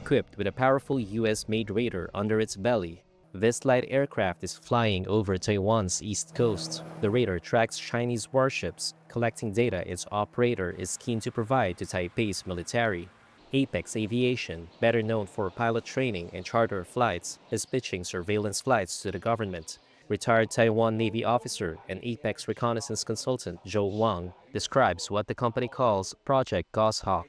equipped with a powerful US-made radar under its belly. This light aircraft is flying over Taiwan's east coast. The radar tracks Chinese warships, collecting data its operator is keen to provide to Taipei's military. Apex Aviation, better known for pilot training and charter flights, is pitching surveillance flights to the government. Retired Taiwan Navy officer and Apex reconnaissance consultant Zhou Wang describes what the company calls Project Goshawk.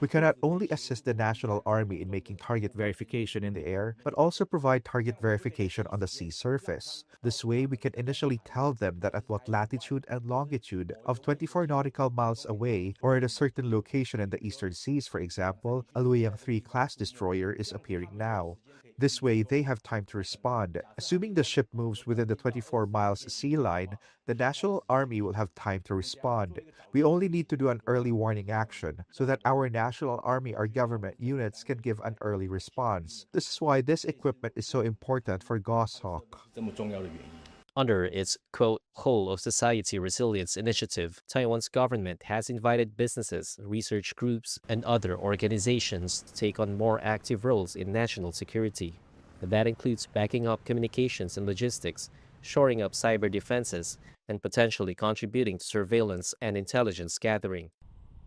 We cannot only assist the National Army in making target verification in the air, but also provide target verification on the sea surface. This way, we can initially tell them that at what latitude and longitude of 24 nautical miles away, or at a certain location in the eastern seas, for example, a Luoyang 3 class destroyer is appearing now. This way, they have time to respond. Assuming the ship moves within the 24 miles sea line, the National Army will have time to respond. We only need to do an early warning action so that our National Army or government units can give an early response. This is why this equipment is so important for Goshawk. Under its, quote, whole of society resilience initiative, Taiwan's government has invited businesses, research groups, and other organizations to take on more active roles in national security. That includes backing up communications and logistics, shoring up cyber defenses, and potentially contributing to surveillance and intelligence gathering.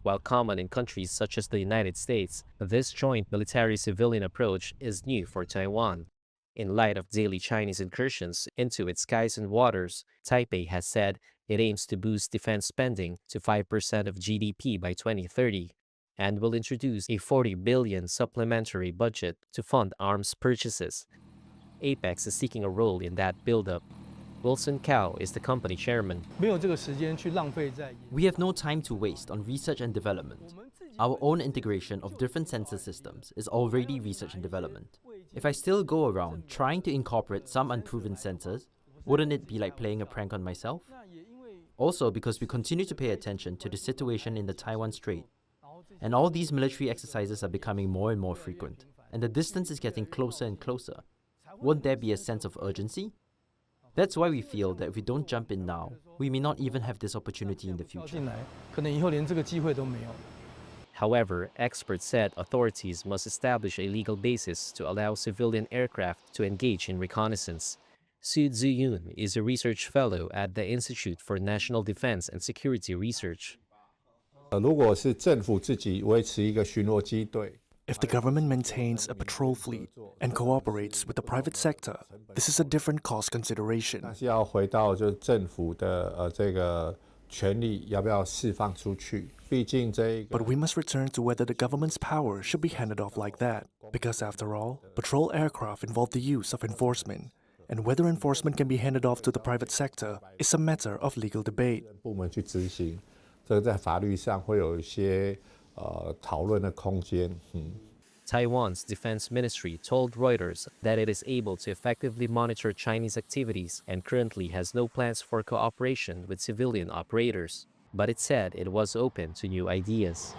While common in countries such as the United States, this joint military-civilian approach is new for Taiwan. In light of daily Chinese incursions into its skies and waters, Taipei has said it aims to boost defense spending to 5% of GDP by 2030 and will introduce a 40 billion supplementary budget to fund arms purchases. Apex is seeking a role in that buildup. Wilson Cao is the company chairman. We have no time to waste on research and development. Our own integration of different sensor systems is already research and development. If I still go around trying to incorporate some unproven sensors, wouldn't it be like playing a prank on myself? Also, because we continue to pay attention to the situation in the Taiwan Strait, and all these military exercises are becoming more and more frequent, and the distance is getting closer and closer. Won't there be a sense of urgency? That's why we feel that if we don't jump in now, we may not even have this opportunity in the future. However, experts said authorities must establish a legal basis to allow civilian aircraft to engage in reconnaissance. Su Ziyun is a research fellow at the Institute for National Defense and Security Research. If the government maintains a patrol fleet and cooperates with the private sector, this is a different cost consideration. But we must return to whether the government's power should be handed off like that, because after all, patrol aircraft involve the use of enforcement, and whether enforcement can be handed off to the private sector is a matter of legal debate. Taiwan's defense ministry told Reuters that it is able to effectively monitor Chinese activities and currently has no plans for cooperation with civilian operators, but it said it was open to new ideas.